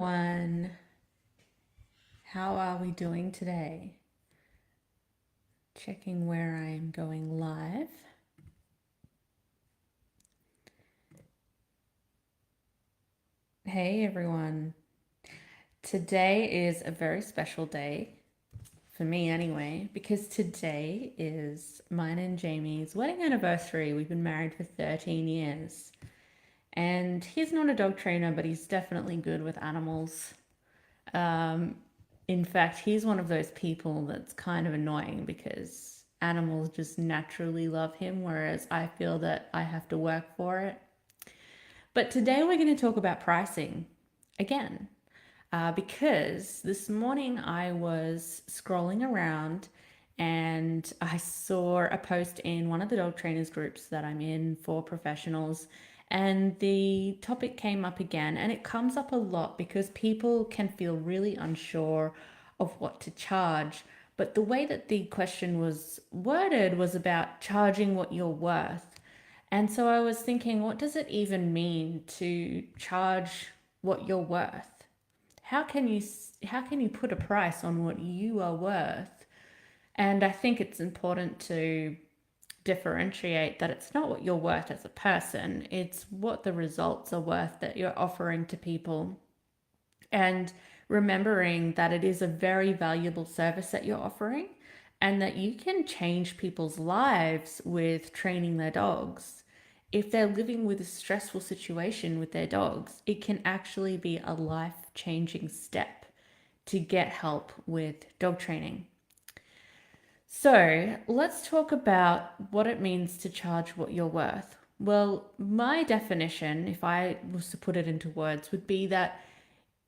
One, how are we doing today? Checking where I am going live. Hey everyone. Today is a very special day for me anyway, because today is mine and Jamie's wedding anniversary. We've been married for 13 years. And he's not a dog trainer, but he's definitely good with animals. Um, in fact, he's one of those people that's kind of annoying because animals just naturally love him, whereas I feel that I have to work for it. But today we're going to talk about pricing again, because this morning I was scrolling around and I saw a post in one of the dog trainers groups that I'm in for professionals, and the topic came up again, and it comes up a lot because people can feel really unsure of what to charge. But the way that the question was worded was about charging what you're worth. And so I was thinking, what does it even mean to charge what you're worth? How can you how can you put a price on what you are worth? And I think it's important to differentiate that it's not what you're worth as a person, it's what the results are worth that you're offering to people. And remembering that it is a very valuable service that you're offering and that you can change people's lives with training their dogs. If they're living with a stressful situation with their dogs, it can actually be a life changing step to get help with dog training. So let's talk about what it means to charge what you're worth. Well, my definition, if I was to put it into words, would be that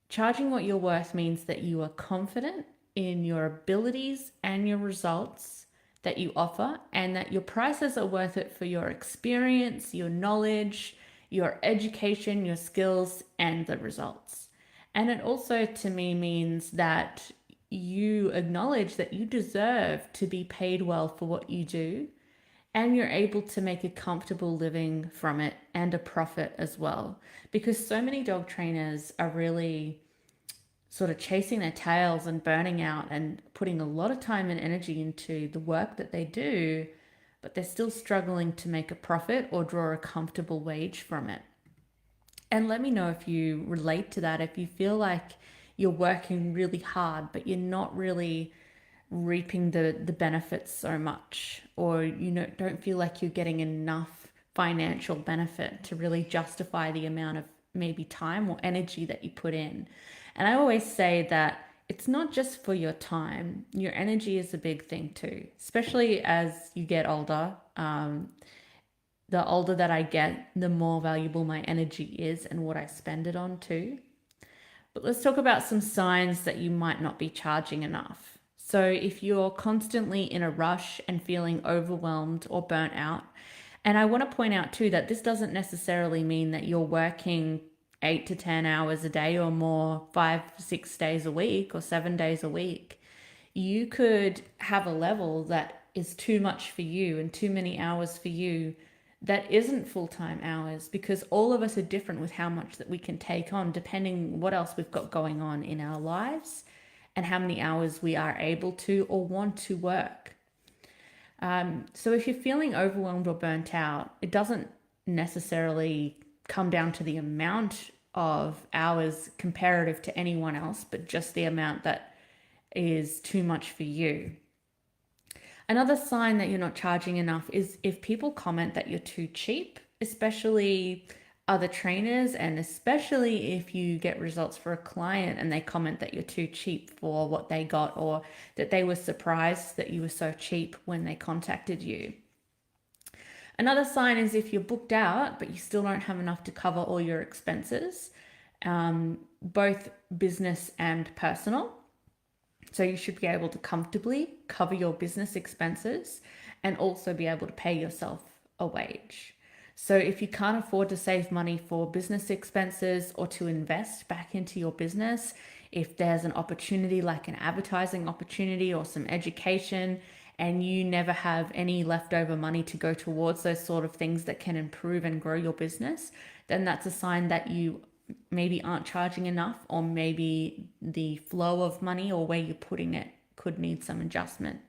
charging what you're worth means that you are confident in your abilities and your results that you offer, and that your prices are worth it for your experience, your knowledge, your education, your skills, and the results. And it also, to me, means that you acknowledge that you deserve to be paid well for what you do, and you're able to make a comfortable living from it and a profit as well. Because so many dog trainers are really sort of chasing their tails and burning out and putting a lot of time and energy into the work that they do, but they're still struggling to make a profit or draw a comfortable wage from it. And let me know if you relate to that, if you feel like you're working really hard, but you're not really reaping the benefits so much, or don't feel like you're getting enough financial benefit to really justify the amount of maybe time or energy that you put in. And I always say that it's not just for your time, your energy is a big thing too, especially as you get older. The older that I get, the more valuable my energy is and what I spend it on too. But let's talk about some signs that you might not be charging enough. So, if you're constantly in a rush and feeling overwhelmed or burnt out, and I want to point out too that this doesn't necessarily mean that you're working 8 to 10 hours a day or more, 5, 6 days a week or 7 days a week. You could have a level that is too much for you and too many hours for you that isn't full-time hours, because all of us are different with how much that we can take on depending what else we've got going on in our lives and how many hours we are able to or want to work. So if you're feeling overwhelmed or burnt out, it doesn't necessarily come down to the amount of hours comparative to anyone else, but just the amount that is too much for you. Another sign that you're not charging enough is if people comment that you're too cheap, especially other trainers, and especially if you get results for a client and they comment that you're too cheap for what they got, or that they were surprised that you were so cheap when they contacted you. Another sign is if you're booked out, but you still don't have enough to cover all your expenses, both business and personal. So you should be able to comfortably cover your business expenses and also be able to pay yourself a wage. So if you can't afford to save money for business expenses or to invest back into your business, if there's an opportunity like an advertising opportunity or some education, and you never have any leftover money to go towards those sort of things that can improve and grow your business, then that's a sign that you maybe aren't charging enough, or maybe the flow of money or where you're putting it could need some adjustment.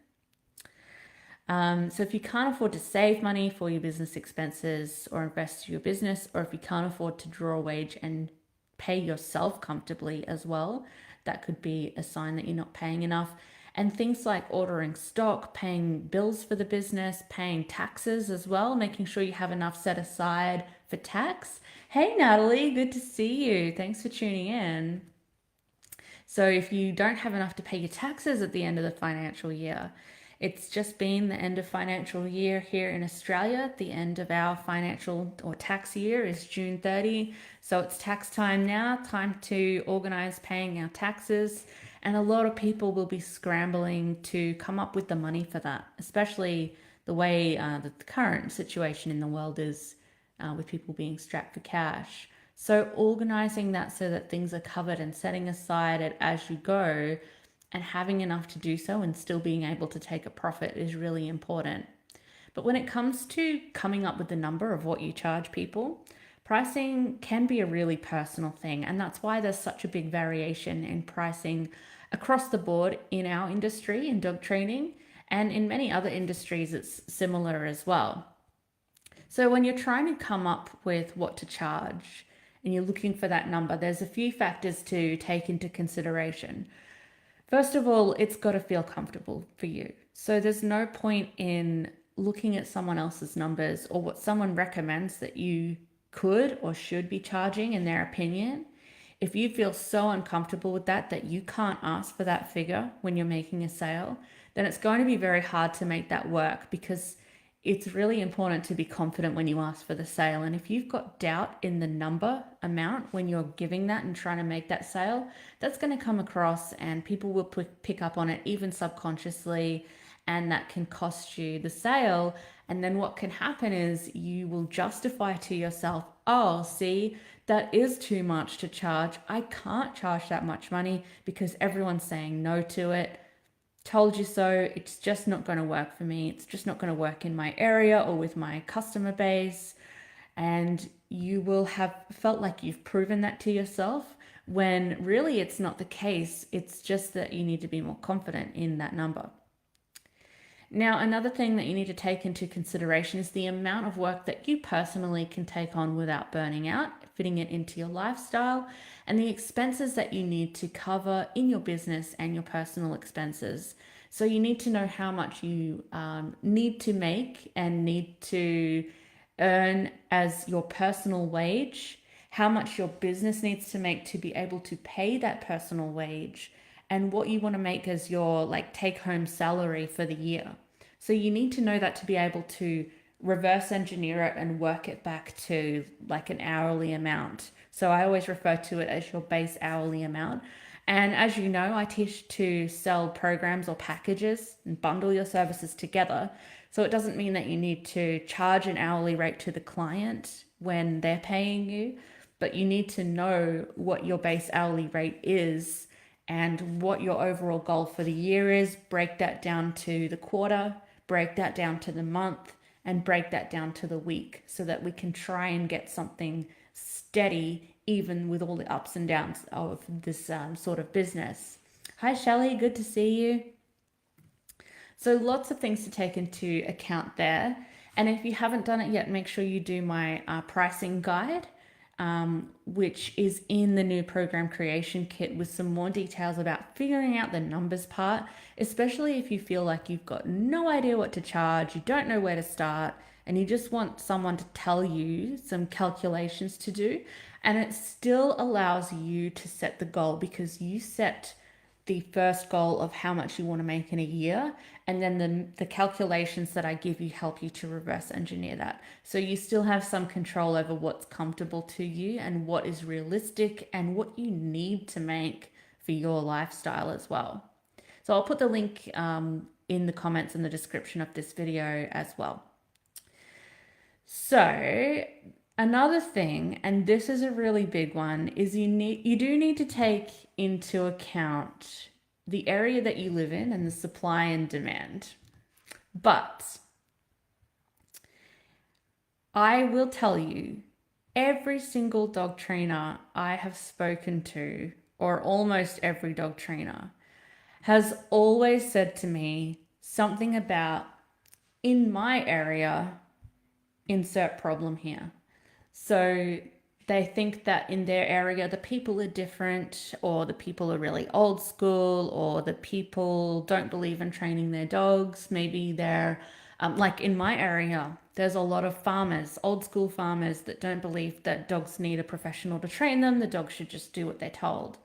So if you can't afford to save money for your business expenses or invest in your business, or if you can't afford to draw a wage and pay yourself comfortably as well, that could be a sign that you're not paying enough. And things like ordering stock, paying bills for the business, paying taxes as well, making sure you have enough set aside for tax. Hey, Natalie, good to see you. Thanks for tuning in. So if you don't have enough to pay your taxes at the end of the financial year, it's just been the end of financial year here in Australia. The end of our financial or tax year is June 30. So it's tax time now, time to organize paying our taxes. And a lot of people will be scrambling to come up with the money for that, especially the way the current situation in the world is with people being strapped for cash. So organizing that so that things are covered and setting aside it as you go and having enough to do so and still being able to take a profit is really important. But when it comes to coming up with the number of what you charge people, pricing can be a really personal thing. And that's why there's such a big variation in pricing across the board in our industry, in dog training, and in many other industries, it's similar as well. So when you're trying to come up with what to charge and you're looking for that number, there's a few factors to take into consideration. First of all, it's got to feel comfortable for you. So there's no point in looking at someone else's numbers or what someone recommends that you could or should be charging in their opinion. If you feel so uncomfortable with that you can't ask for that figure when you're making a sale, then it's going to be very hard to make that work, because it's really important to be confident when you ask for the sale. And if you've got doubt in the number amount when you're giving that and trying to make that sale, that's going to come across and people will pick up on it, even subconsciously, and that can cost you the sale. And then what can happen is you will justify to yourself, oh, see, that is too much to charge. I can't charge that much money because everyone's saying no to it. Told you so. It's just not going to work for me. It's just not going to work in my area or with my customer base. And you will have felt like you've proven that to yourself when really it's not the case. It's just that you need to be more confident in that number. Now, another thing that you need to take into consideration is the amount of work that you personally can take on without burning out, fitting it into your lifestyle, and the expenses that you need to cover in your business and your personal expenses. So you need to know how much you need to make and need to earn as your personal wage, how much your business needs to make to be able to pay that personal wage, and what you want to make as your take-home salary for the year. So you need to know that to be able to reverse engineer it and work it back to like an hourly amount. So I always refer to it as your base hourly amount. And as you know, I teach to sell programs or packages and bundle your services together. So it doesn't mean that you need to charge an hourly rate to the client when they're paying you, but you need to know what your base hourly rate is and what your overall goal for the year is. Break that down to the quarter, break that down to the month, and break that down to the week so that we can try and get something steady even with all the ups and downs of this sort of business. Hi, Shelley, good to see you. So lots of things to take into account there. And if you haven't done it yet, make sure you do my pricing guide, which is in the new program creation kit with some more details about figuring out the numbers part, especially if you feel like you've got no idea what to charge, you don't know where to start, and you just want someone to tell you some calculations to do. And it still allows you to set the goal, because you set the first goal of how much you want to make in a year, and then the calculations that I give you help you to reverse engineer that. So you still have some control over what's comfortable to you and what is realistic and what you need to make for your lifestyle as well. So I'll put the link in the comments and the description of this video as well. So another thing, and this is a really big one, is you do need to take into account the area that you live in and the supply and demand. But I will tell you Every single dog trainer I have spoken to, or almost every dog trainer, has always said to me something about, in my area, insert problem here. So they think that in their area, the people are different, or the people are really old school, or the people don't believe in training their dogs. Maybe they're like in my area, there's a lot of farmers, old school farmers, that don't believe that dogs need a professional to train them. The dogs should just do what they're told.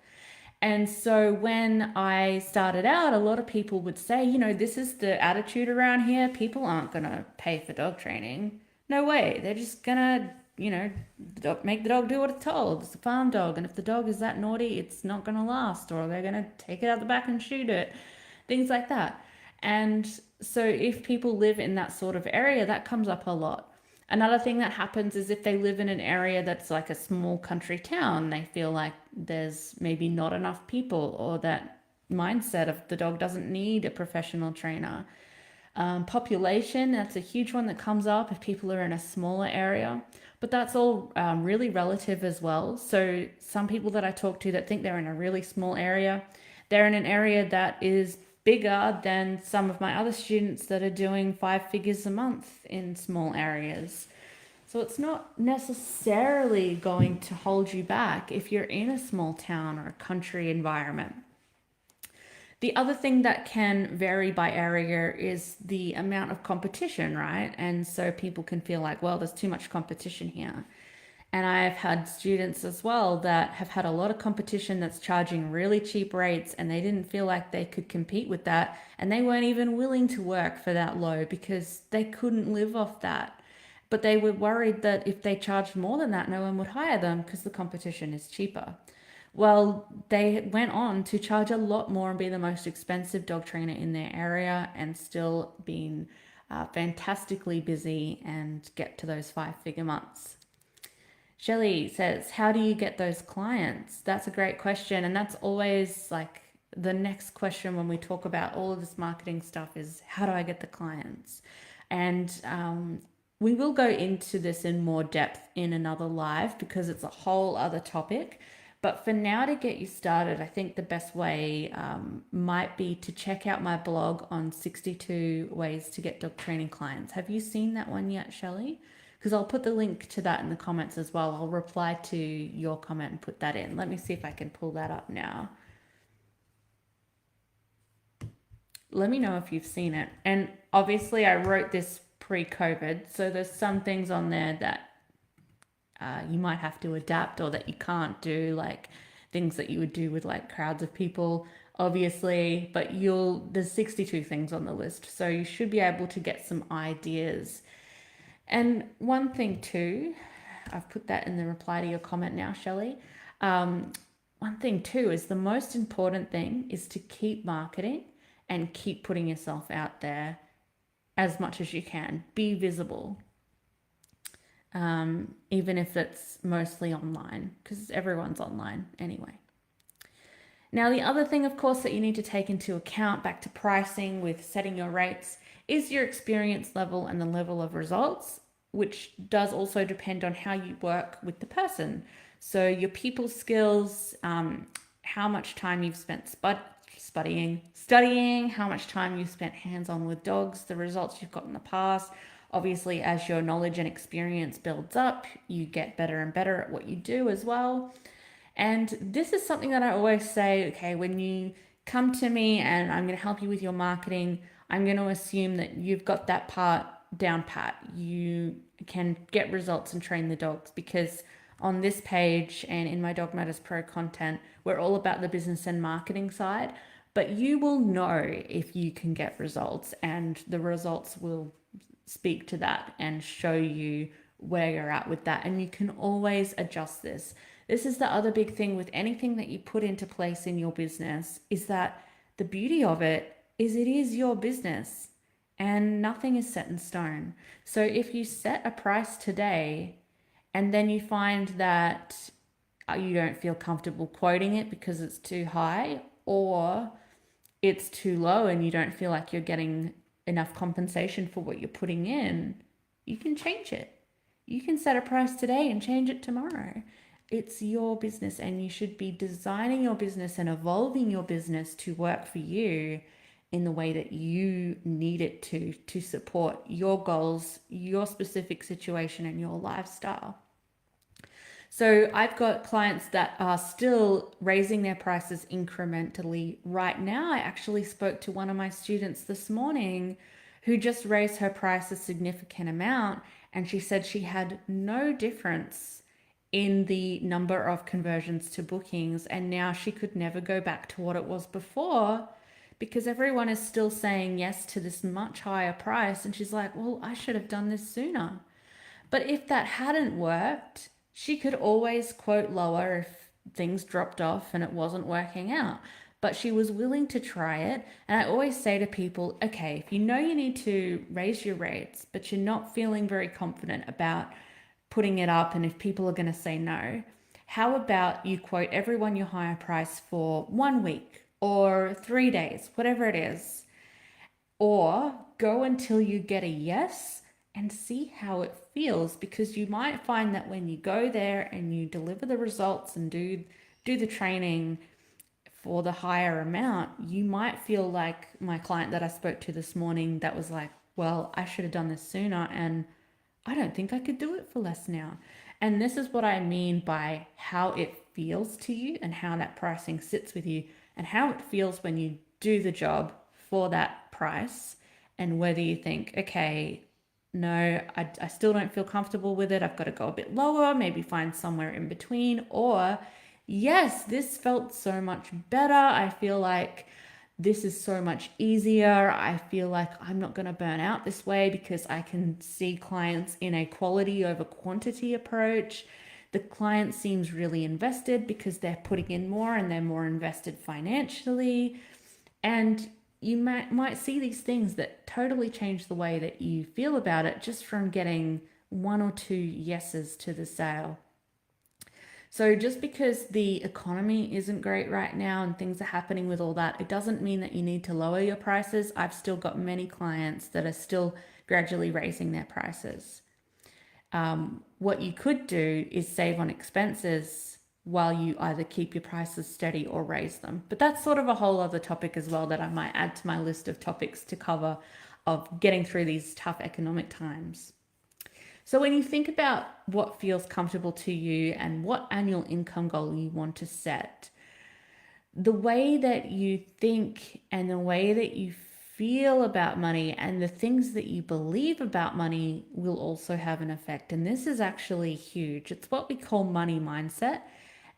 And so when I started out, a lot of people would say, this is the attitude around here. People aren't going to pay for dog training. No way. They're just going to, make the dog do what it's told. It's a farm dog. And if the dog is that naughty, it's not going to last, or they're going to take it out the back and shoot it. Things like that. And so if people live in that sort of area, that comes up a lot. Another thing that happens is if they live in an area that's like a small country town, they feel like there's maybe not enough people, or that mindset of the dog doesn't need a professional trainer. Population, that's a huge one that comes up if people are in a smaller area, but that's all really relative as well. So some people that I talk to that think they're in a really small area, they're in an area that is bigger than some of my other students that are doing 5 figures a month in small areas. So it's not necessarily going to hold you back if you're in a small town or a country environment. The other thing that can vary by area is the amount of competition, right? And so people can feel like, well, there's too much competition here. And I've had students as well that have had a lot of competition that's charging really cheap rates, and they didn't feel like they could compete with that. And they weren't even willing to work for that low because they couldn't live off that. But they were worried that if they charged more than that, no one would hire them because the competition is cheaper. Well, they went on to charge a lot more and be the most expensive dog trainer in their area, and still being fantastically busy and get to those 5 figure months. Shelley says, how do you get those clients? That's a great question. And that's always like the next question when we talk about all of this marketing stuff is, how do I get the clients? And we will go into this in more depth in another live because it's a whole other topic. But for now, to get you started, I think the best way might be to check out my blog on 62 ways to get dog training clients. Have you seen that one yet, Shelley? Because I'll put the link to that in the comments as well. I'll reply to your comment and put that in. Let me see if I can pull that up now. Let me know if you've seen it. And obviously I wrote this pre-COVID, so there's some things on there that you might have to adapt, or that you can't do, like things that you would do with like crowds of people, obviously, but there's 62 things on the list, so you should be able to get some ideas. And one thing too, I've put that in the reply to your comment now, Shelley. One thing too is the most important thing is to keep marketing and keep putting yourself out there as much as you can. Be visible. Even if it's mostly online, because everyone's online anyway. Now, the other thing, of course, that you need to take into account, back to pricing with setting your rates, is your experience level and the level of results, which does also depend on how you work with the person. So your people skills, how much time you've spent studying, how much time you've spent hands-on with dogs, the results you've got in the past. Obviously, as your knowledge and experience builds up, you get better and better at what you do as well. And this is something that I always say, okay, when you come to me and I'm going to help you with your marketing, I'm going to assume that you've got that part down pat. You can get results and train the dogs, because on this page and in my Dog Matters Pro content, we're all about the business and marketing side, but you will know if you can get results, and the results will speak to that and show you where you're at with that. And you can always adjust this. This is the other big thing with anything that you put into place in your business, is that the beauty of it is your business and nothing is set in stone. So if you set a price today and then you find that you don't feel comfortable quoting it because it's too high, or it's too low and you don't feel like you're getting enough compensation for what you're putting in, you can change it. You can set a price today and change it tomorrow. It's your business, and you should be designing your business and evolving your business to work for you in the way that you need it to support your goals, your specific situation, and your lifestyle. So I've got clients that are still raising their prices incrementally right now. I actually spoke to one of my students this morning who just raised her price a significant amount, and she said she had no difference in the number of conversions to bookings, and now she could never go back to what it was before because everyone is still saying yes to this much higher price. And she's like, well, I should have done this sooner. But if that hadn't worked, she could always quote lower if things dropped off and it wasn't working out. But she was willing to try it. And I always say to people, okay, if you know you need to raise your rates, but you're not feeling very confident about putting it up, and if people are going to say no, how about you quote everyone your higher price for 1 week or 3 days, whatever it is, or go until you get a yes and see how it feels, because you might find that when you go there and you deliver the results and do the training for the higher amount, you might feel like my client that I spoke to this morning that was like, well, I should have done this sooner, and I don't think I could do it for less now. And this is what I mean by how it feels to you and how that pricing sits with you and how it feels when you do the job for that price, and whether you think, okay, no, I still don't feel comfortable with it. I've got to go a bit lower, maybe find somewhere in between. Or, yes, this felt so much better. I feel like this is so much easier. I feel like I'm not going to burn out this way because I can see clients in a quality over quantity approach. The client seems really invested because they're putting in more and they're more invested financially. And you might see these things that totally change the way that you feel about it just from getting one or two yeses to the sale. So just because the economy isn't great right now and things are happening with all that, it doesn't mean that you need to lower your prices. I've still got many clients that are still gradually raising their prices. What you could do is save on expenses while you either keep your prices steady or raise them. But that's sort of a whole other topic as well that I might add to my list of topics to cover of getting through these tough economic times. So when you think about what feels comfortable to you and what annual income goal you want to set, the way that you think and the way that you feel about money and the things that you believe about money will also have an effect. And this is actually huge. It's what we call money mindset.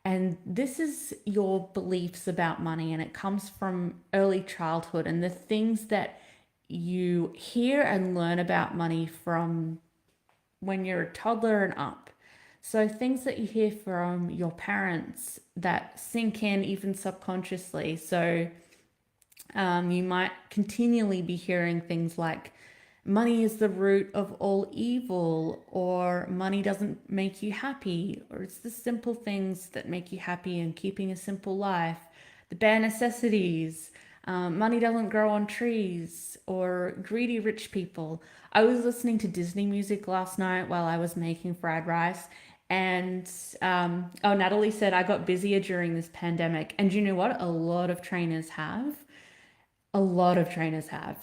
And this is your beliefs about money, and it comes from early childhood and the things that you hear and learn about money from when you're a toddler and up. So things that you hear from your parents that sink in even subconsciously. So you might continually be hearing things like, money is the root of all evil, or money doesn't make you happy, or it's the simple things that make you happy and keeping a simple life, the bare necessities, money doesn't grow on trees, or greedy rich people. I was listening to Disney music last night while I was making fried rice. And Natalie said I got busier during this pandemic. And you know what? A lot of trainers have. A lot of trainers have.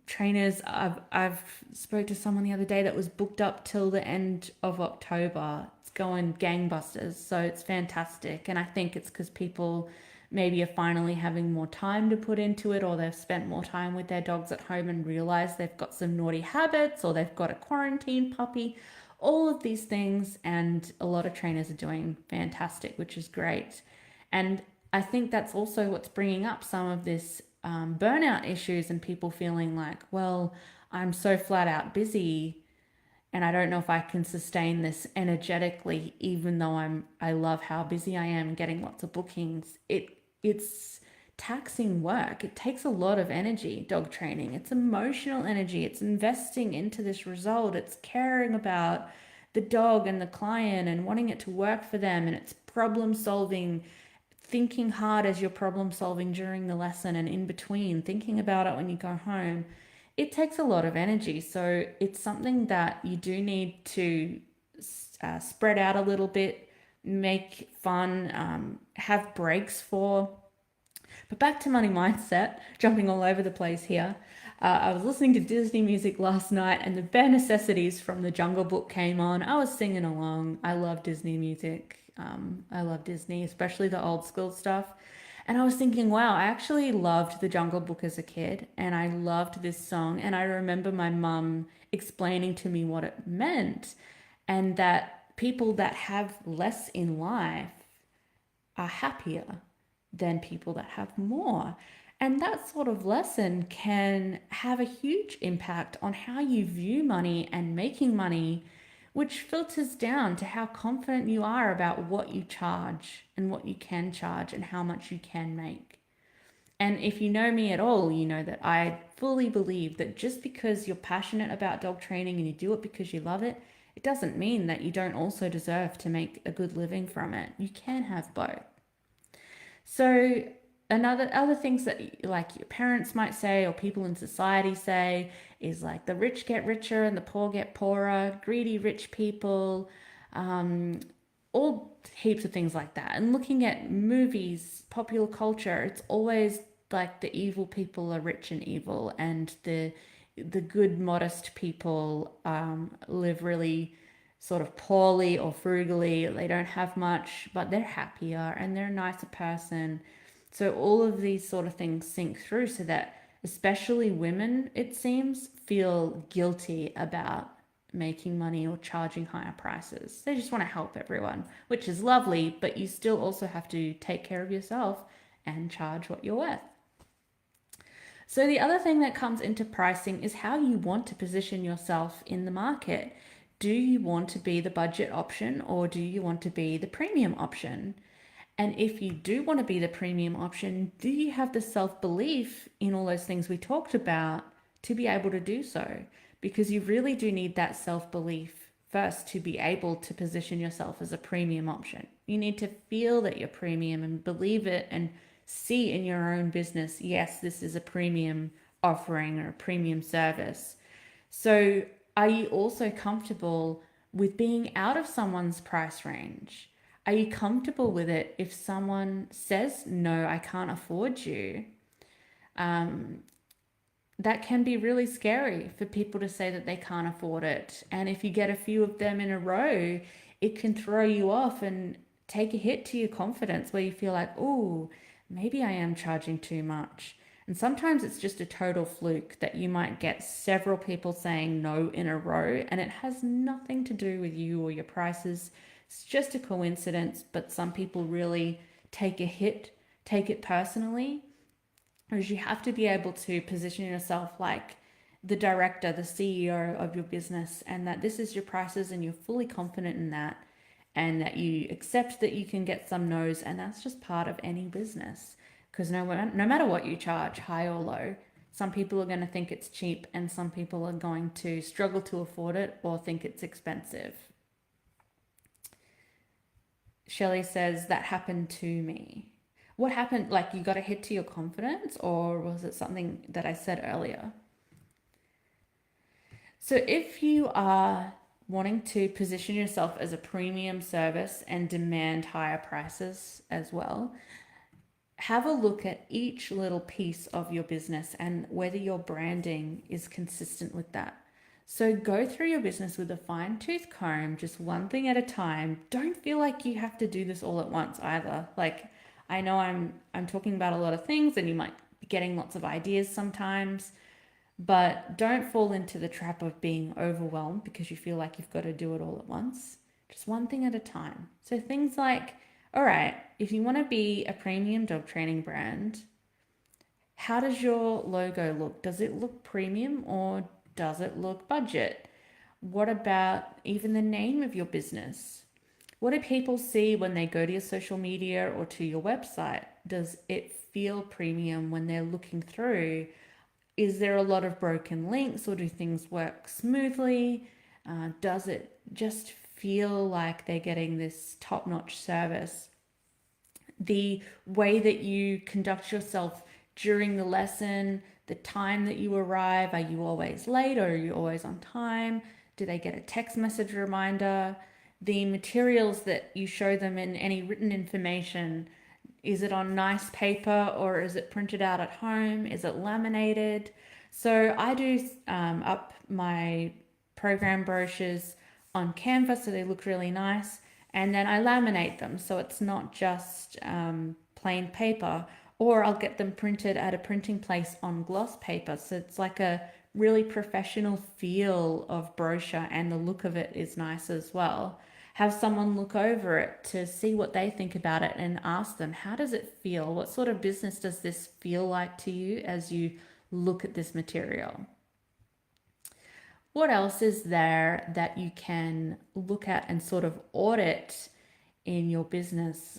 Trainers, I've spoke to someone the other day that was booked up till the end of October. It's going gangbusters, so it's fantastic. And I think it's because people maybe are finally having more time to put into it, or they've spent more time with their dogs at home and realize they've got some naughty habits, or they've got a quarantine puppy, all of these things. And a lot of trainers are doing fantastic, which is great. And I think that's also what's bringing up some of this burnout issues, and people feeling like, well, I'm so flat out busy and I don't know if I can sustain this energetically, even though I love how busy I am getting lots of bookings. It's taxing work. It takes a lot of energy, dog training. It's emotional energy. It's investing into this result. It's caring about the dog and the client and wanting it to work for them, and it's problem solving, thinking hard as you're problem solving during the lesson and in between, thinking about it when you go home. it takes a lot of energy. So it's something that you do need to spread out a little bit, make fun, have breaks for. But back to money mindset, jumping all over the place here. I was listening to Disney music last night and the Bare Necessities from the Jungle Book came on. I was singing along. I love Disney music. I love Disney, especially the old school stuff. And I was thinking, wow, I actually loved the Jungle Book as a kid and I loved this song. And I remember my mum explaining to me what it meant and that people that have less in life are happier than people that have more. And that sort of lesson can have a huge impact on how you view money and making money, which filters down to how confident you are about what you charge and what you can charge and how much you can make. And if you know me at all, you know that I fully believe that just because you're passionate about dog training and you do it because you love it, it doesn't mean that you don't also deserve to make a good living from it. You can have both. So another other things that like your parents might say or people in society say is like the rich get richer and the poor get poorer, greedy rich people, um, all heaps of things like that. And looking at movies, popular culture, it's always like the evil people are rich and evil, and the good, modest people live really sort of poorly or frugally. They don't have much, but they're happier and they're a nicer person. So all of these sort of things sink through so that especially women, it seems, feel guilty about making money or charging higher prices. They just want to help everyone, which is lovely, but you still also have to take care of yourself and charge what you're worth. So the other thing that comes into pricing is how you want to position yourself in the market. Do you want to be the budget option or do you want to be the premium option? And if you do want to be the premium option, do you have the self-belief in all those things we talked about to be able to do so? Because you really do need that self-belief first to be able to position yourself as a premium option. You need to feel that you're premium and believe it and see in your own business, yes, this is a premium offering or a premium service. So are you also comfortable with being out of someone's price range? Are you comfortable with it if someone says, no, I can't afford you? That can be really scary for people to say that they can't afford it. And if you get a few of them in a row, it can throw you off and take a hit to your confidence where you feel like, oh, maybe I am charging too much. And sometimes it's just a total fluke that you might get several people saying no in a row, and it has nothing to do with you or your prices. It's just a coincidence, but some people really take a hit, take it personally, whereas you have to be able to position yourself like the director, the CEO of your business, and that this is your prices and you're fully confident in that, and that you accept that you can get some no's, and that's just part of any business. Because no matter what you charge, high or low, some people are going to think it's cheap and some people are going to struggle to afford it or think it's expensive. Shelley says, that happened to me. What happened? Like you got a hit to your confidence, or was it something that I said earlier? So if you are wanting to position yourself as a premium service and demand higher prices as well, have a look at each little piece of your business and whether your branding is consistent with that. So go through your business with a fine-tooth comb, just one thing at a time. Don't feel like you have to do this all at once either. Like I know I'm talking about a lot of things and you might be getting lots of ideas sometimes, but don't fall into the trap of being overwhelmed because you feel like you've got to do it all at once. Just one thing at a time. So things like, all right, if you want to be a premium dog training brand, how does your logo look? Does it look premium or does it look budget? What about even the name of your business? What do people see when they go to your social media or to your website? Does it feel premium when they're looking through? Is there a lot of broken links or do things work smoothly? Does it just feel like they're getting this top-notch service? The way that you conduct yourself during the lesson, the time that you arrive. Are you always late or are you always on time? Do they get a text message reminder? The materials that you show them in any written information, is it on nice paper or is it printed out at home? Is it laminated? So I do up my program brochures on Canva so they look really nice, and then I laminate them so it's not just plain paper, or I'll get them printed at a printing place on gloss paper so it's like a really professional feel of brochure, and the look of it is nice as well. Have someone look over it to see what they think about it and ask them, how does it feel? What sort of business does this feel like to you as you look at this material? What else is there that you can look at and sort of audit in your business?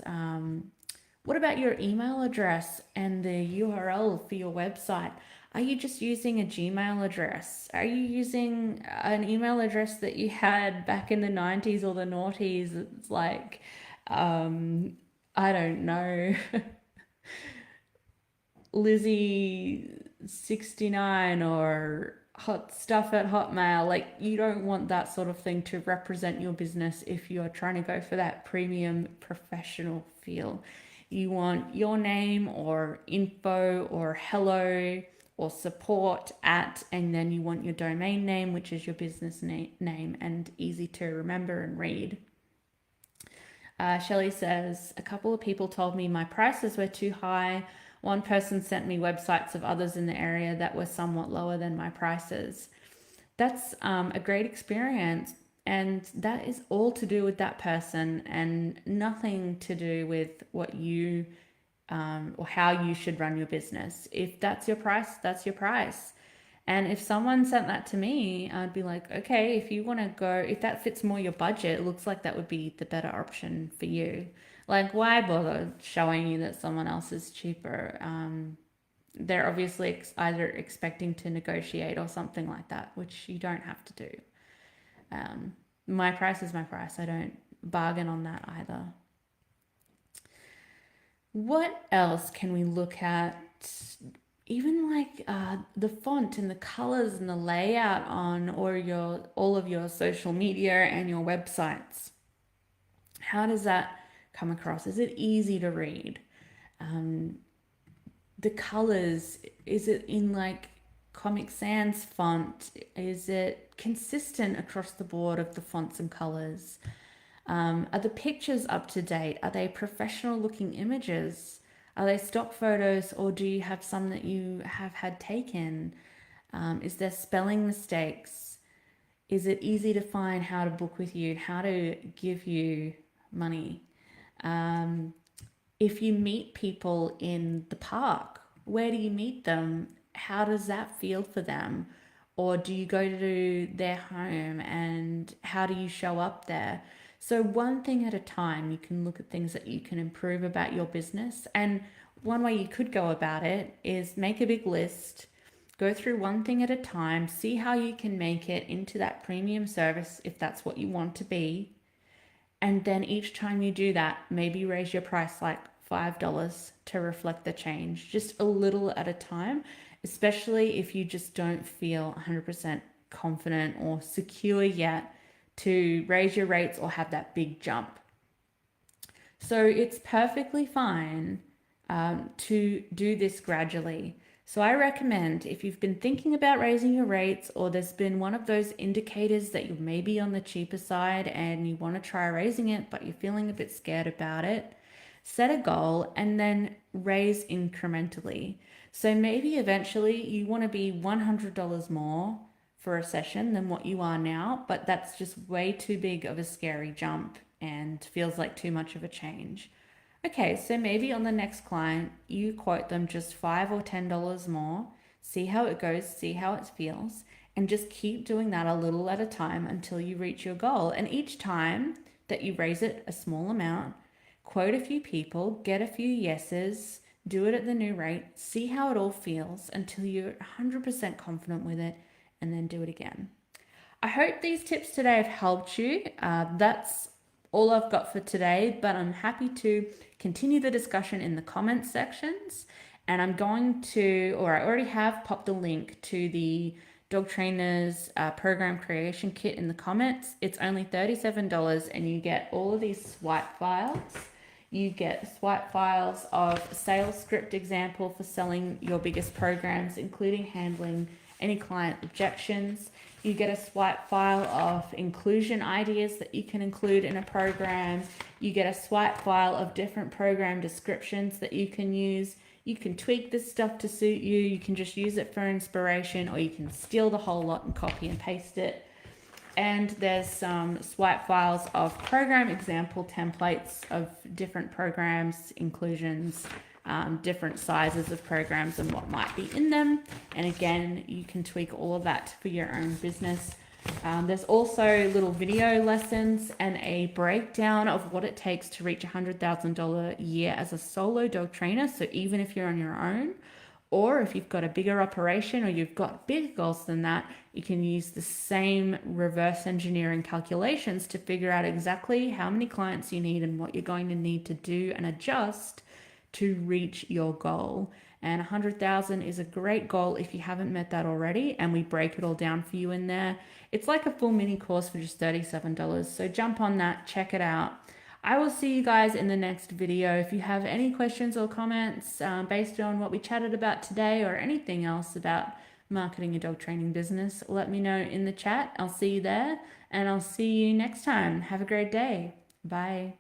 What about your email address and the URL for your website? Are you just using a Gmail address? Are you using an email address that you had back in the 90s or the noughties? It's like, I don't know, Lizzie69 or hot stuff at Hotmail. Like, you don't want that sort of thing to represent your business if you're trying to go for that premium professional feel. You want your name or info or hello or support at, and then you want your domain name, which is your business name and easy to remember and read. Shelley says, a couple of people told me my prices were too high. One person sent me websites of others in the area that were somewhat lower than my prices. That's a great experience, and that is all to do with that person and nothing to do with what you or how you should run your business. If that's your price, that's your price. And if someone sent that to me, I'd be like, okay, if you want to go, if that fits more your budget, it looks like that would be the better option for you. Like, why bother showing you that someone else is cheaper? They're obviously either expecting to negotiate or something like that, which you don't have to do. My price is my price. I don't bargain on that either. What else can we look at? Even like the font and the colors and the layout on or all of your social media and your websites. How does that come across? Is it easy to read? The colors, is it in like Comic Sans font? Is it consistent across the board of the fonts and colors? Are the pictures up to date? Are they professional looking images? Are they stock photos, or do you have some that you have had taken? Is there spelling mistakes? Is it easy to find how to book with you, how to give you money? If you meet people in the park, where do you meet them? How does that feel for them? Or do you go to their home, and how do you show up there? So one thing at a time, you can look at things that you can improve about your business. And one way you could go about it is make a big list, go through one thing at a time, see how you can make it into that premium service if that's what you want to be. And then each time you do that, maybe raise your price like $5 to reflect the change, just a little at a time, especially if you just don't feel 100% confident or secure yet to raise your rates or have that big jump. So it's perfectly fine to do this gradually. So I recommend, if you've been thinking about raising your rates, or there's been one of those indicators that you're maybe on the cheaper side and you want to try raising it, but you're feeling a bit scared about it, set a goal and then raise incrementally. So maybe eventually you want to be $100 more for a session than what you are now, but that's just way too big of a scary jump and feels like too much of a change. Okay, so maybe on the next client, you quote them just $5 or $10 more, see how it goes, see how it feels, and just keep doing that a little at a time until you reach your goal. And each time that you raise it a small amount, quote a few people, get a few yeses, do it at the new rate, see how it all feels until you're 100% confident with it, and then do it again. I hope these tips today have helped you. That's all I've got for today, but I'm happy to continue the discussion in the comments sections. And I'm going to, or I already have popped a link to the Dog Trainers program creation kit in the comments. It's only $37 and you get all of these swipe files. You get swipe files of sales script example for selling your biggest programs, including handling any client objections. You get a swipe file of inclusion ideas that you can include in a program. You get a swipe file of different program descriptions that you can use. You can tweak this stuff to suit you. You can just use it for inspiration, or you can steal the whole lot and copy and paste it. And there's some swipe files of program example templates of different programs, inclusions, different sizes of programs and what might be in them. And again, you can tweak all of that for your own business. There's also little video lessons and a breakdown of what it takes to reach $100,000 a year as a solo dog trainer. So even if you're on your own, or if you've got a bigger operation or you've got bigger goals than that, you can use the same reverse engineering calculations to figure out exactly how many clients you need and what you're going to need to do and adjust to reach your goal. And 100,000 is a great goal if you haven't met that already, and we break it all down for you in there. It's like a full mini course for just $37. So jump on that, check it out. I will see you guys in the next video. If you have any questions or comments based on what we chatted about today or anything else about marketing a dog training business, let me know in the chat. I'll see you there, and I'll see you next time. Have a great day. Bye.